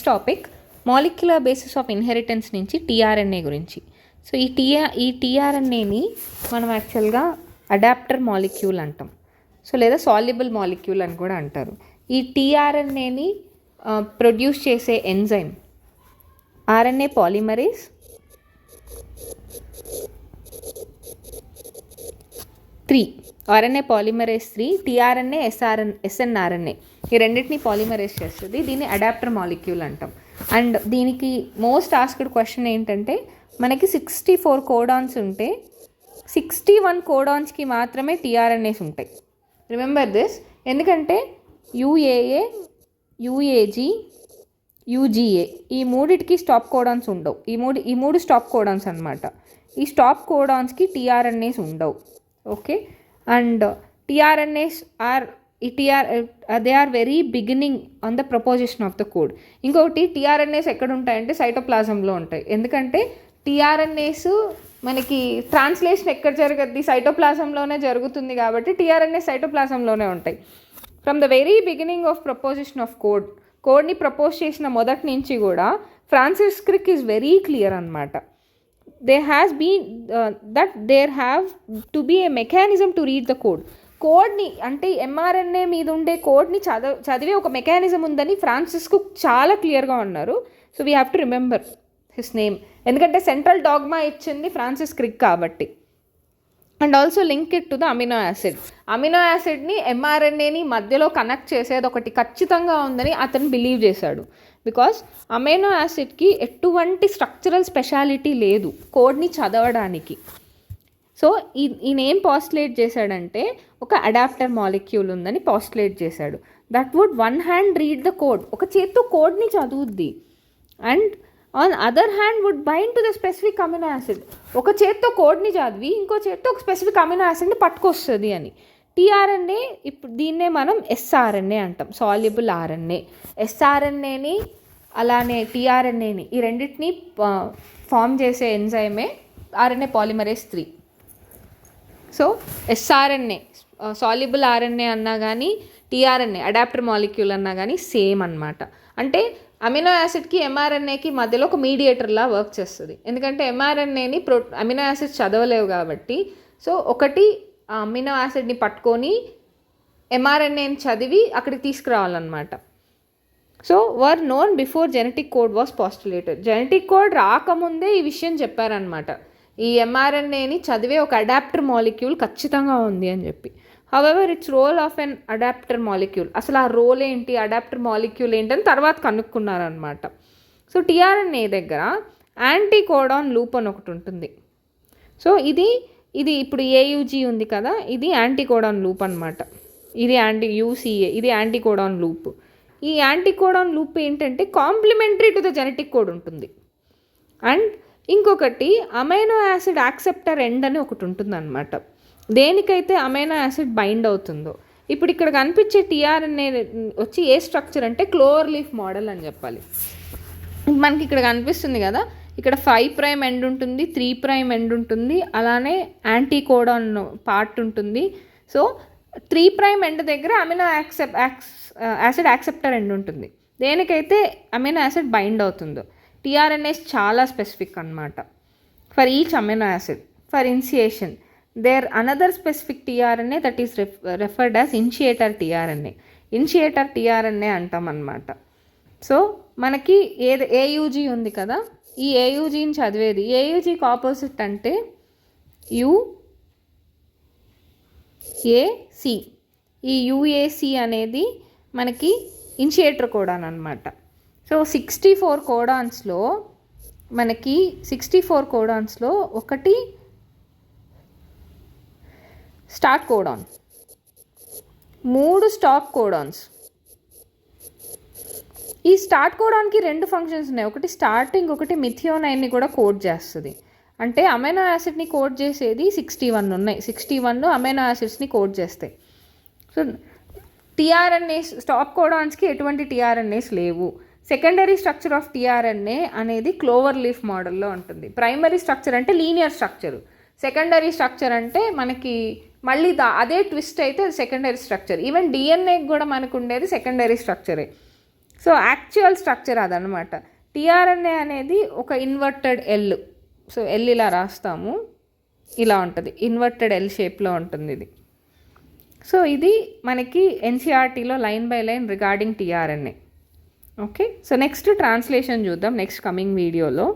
Next topic molecular basis of inheritance నుంచి tRNA గురించి. So ఈ టీఆర్ఎన్ఏని మనం యాక్చువల్గా అడాప్టర్ మాలిక్యూల్ అంటాం. సో లేదా సాల్యుబుల్ మాలిక్యూల్ అని కూడా అంటారు. ఈ టీఆర్ఎన్ఏని ప్రొడ్యూస్ చేసే enzyme RNA polymerase, RNA polymerase 3, tRNA, snRNA ఈ రెండింటిని పాలిమరేస్ చేస్తుంది. దీన్ని అడాప్టర్ మాలిక్యూల్ అంటాం. అండ్ దీనికి మోస్ట్ ఆస్క్డ్ క్వశ్చన్ ఏంటంటే, మనకి 64 కోడాన్స్ ఉంటే 61 కోడాన్స్కి మాత్రమే టీఆర్ఎన్ఏస్ ఉంటాయి. రిమెంబర్ దిస్, ఎందుకంటే యూఏఏ, యూఏజీ, యూజీఏ ఈ మూడిటికి స్టాప్ కోడాన్స్ ఉండవు. ఈ మూడు స్టాప్ కోడాన్స్ అనమాట. ఈ స్టాప్ కోడాన్స్కి టీఆర్ఎన్ఏస్ ఉండవు. Okay, and tRNAs they are very beginning on the proposition of the code. ఇంకొకటి, టీఆర్ఎన్ఏస్ ఎక్కడ ఉంటాయంటే సైటోప్లాజంలో ఉంటాయి. ఎందుకంటే టీఆర్ఎన్ఏస్ మనకి ట్రాన్స్లేషన్ ఎక్కడ జరగద్ది, సైటోప్లాజంలోనే జరుగుతుంది కాబట్టి టీఆర్ఎన్ఏస్ సైటోప్లాజంలోనే ఉంటాయి. From the very beginning of proposition of కోడ్ని ప్రపోజ్ చేసిన మొదటి నుంచి కూడా Francis Crick is very clear అనమాట. there has been that there have to be a mechanism to read the కోడ్ని అంటే ఎంఆర్ఎన్ఏ మీద ఉండే కోడ్ని చదివే ఒక మెకానిజం ఉందని ఫ్రాన్సిస్ కుక్ చాలా క్లియర్గా ఉన్నారు. So we have to remember his name, ఎందుకంటే సెంట్రల్ డాగ్మా ఇచ్చింది ఫ్రాన్సిస్ క్రిక్ కాబట్టి. And also link it to the amino acid. Amino యాసిడ్ని ఎంఆర్ఎన్ఏని మధ్యలో కనెక్ట్ చేసేది ఒకటి ఖచ్చితంగా ఉందని అతను బిలీవ్ చేశాడు. బికాస్ అమైనో యాసిడ్కి ఎటువంటి స్ట్రక్చరల్ స్పెషాలిటీ లేదు కోడ్ని చదవడానికి. సో ఈయన ఏం పాస్టులేట్ చేశాడంటే, ఒక అడాప్టర్ మాలిక్యూల్ ఉందని పాస్టులేట్ చేశాడు. That would one hand read the code, ఒక చేత్తో కోడ్ని చదువుద్ది, and on other hand would bind to the specific amino acid. ఒక చేత్తో కోడ్ని చదివి ఇంకో చేత్తో ఒక స్పెసిఫిక్ అమినో యాసిడ్ని పట్టుకొస్తుంది అని. టీఆర్ఎన్ఏ ఇప్పుడు దీన్నే మనం ఎస్ఆర్ఎన్ఏ అంటాం, సాల్యుబుల్ ఆర్ఎన్ఏ. ఎస్ఆర్ఎన్ఏని అలానే టీఆర్ఎన్ఏని ఈ రెండింటిని ఫామ్ చేసే ఎంజైమే RNA polymerase 3. So sRNA soluble RNA అన్నా కానీ టీఆర్ఎన్ఏ అడాప్టర్ మాలిక్యూల్ అన్నా కానీ సేమ్ అన్నమాట. అంటే అమినో యాసిడ్కి ఎంఆర్ఎన్ఏకి మధ్యలో ఒక మీడియేటర్లా వర్క్ చేస్తుంది. ఎందుకంటే ఎంఆర్ఎన్ఏని అమినో యాసిడ్స్ చదవలేవు కాబట్టి, సో ఒకటి అమినో యాసిడ్ని పట్టుకొని ఎంఆర్ఎన్ఏని చదివి అక్కడికి తీసుకురావాలన్నమాట. So were known before genetic code was postulated. Genetic code రాకముందే ఈ విషయం చెప్పారనమాట, ఈ ఎంఆర్ఎన్ఏని చదివే ఒక అడాప్టర్ మాలిక్యూల్ ఖచ్చితంగా ఉంది అని చెప్పి. However its role of an adapter molecule, అసలు ఆ రోల్ ఏంటి, అడాప్టర్ మాలిక్యూల్ ఏంటని తర్వాత కనుక్కున్నారనమాట. సో టీఆర్ఎన్ఏ దగ్గర యాంటీ కోడాన్ లూప్ అని ఒకటి ఉంటుంది. సో ఇది ఇప్పుడు ఏయుజీ ఉంది కదా, ఇది యాంటీ కోడాన్ లూప్ అనమాట. ఇది యూసీఏ, ఇది యాంటీ కోడాన్ లూప్. ఈ యాంటీ కోడాన్ లూప్ ఏంటంటే complementary to the genetic code ఉంటుంది. అండ్ ఇంకొకటి అమైనో యాసిడ్ యాక్సెప్టర్ ఎండ్ అని ఒకటి ఉంటుంది అనమాట. దేనికైతే అమైనో యాసిడ్ బైండ్ అవుతుందో, ఇప్పుడు ఇక్కడ కనిపించే టీఆర్ఎన్ఏ వచ్చి ఏ స్ట్రక్చర్ అంటే క్లోవర్ లీఫ్ మోడల్ అని చెప్పాలి. మనకి ఇక్కడ కనిపిస్తుంది కదా, ఇక్కడ 5' ఎండ్ ఉంటుంది, 3' ఎండ్ ఉంటుంది, అలానే యాంటీ కోడాన్ పార్ట్ ఉంటుంది. సో 3' ఎండ్ దగ్గర అమినో యాసిడ్ యాక్సెప్టర్ ఎండ్ ఉంటుంది, దేనికైతే అమినో యాసిడ్ బైండ్ అవుతుందో. టీఆర్ఎన్ఏస్ చాలా స్పెసిఫిక్ అనమాట. For each amino acid for initiation there another specific tRNA that is referred as initiator tRNA. Initiator tRNA అంటాం అన్నమాట. So మనకి ఏయుజీ ఉంది కదా, ఈ ఏయుజీని చదివేది, ఏయుజీకి ఆపోజిట్ అంటే యుఏసి. ఈ యుఏసి అనేది మనకి ఇనిషియేటర్ కోడాన్ అనమాట. సో 64 కోడాన్స్లో ఒకటి స్టార్ట్ కోడాన్, 3 స్టాప్ కోడాన్స్. ఈ స్టార్ట్ కోడాన్కి 2 ఫంక్షన్స్ ఉన్నాయి, ఒకటి స్టార్టింగ్, ఒకటి మిథియోనైన్ని కూడా కోడ్ చేస్తుంది. అంటే అమైనో యాసిడ్ని కోడ్ చేసేది 61 ఉన్నాయి, 61 అమైనో యాసిడ్స్ని కోడ్ చేస్తాయి. సో టీఆర్ఎన్ఏస్ స్టాప్ కోడాన్స్కి ఎటువంటి టీఆర్ఎన్ఏస్ లేవు. సెకండరీ స్ట్రక్చర్ ఆఫ్ టీఆర్ఎన్ఏ అనేది క్లోవర్ లీఫ్ మోడల్లో ఉంటుంది. ప్రైమరీ స్ట్రక్చర్ అంటే లీనియర్ స్ట్రక్చరు, సెకండరీ స్ట్రక్చర్ అంటే మనకి మళ్ళీ అదే ట్విస్ట్ అయితే సెకండరీ స్ట్రక్చర్. ఈవెన్ డిఎన్ఏకి కూడా మనకు ఉండేది సెకండరీ స్ట్రక్చరే. సో యాక్చువల్ స్ట్రక్చర్ అదనమాట. టీఆర్ఎన్ఏ అనేది ఒక ఇన్వర్టెడ్ ఎల్. సో ఎల్ ఇలా రాస్తాము, ఇలా ఉంటుంది, ఇన్వర్టెడ్ ఎల్ షేప్లో ఉంటుంది ఇది. సో ఇది మనకి ఎన్సీఆర్టీలో line by line regarding tRNA. Okay, so next translation చూద్దాం నెక్స్ట్ కమింగ్ వీడియోలో.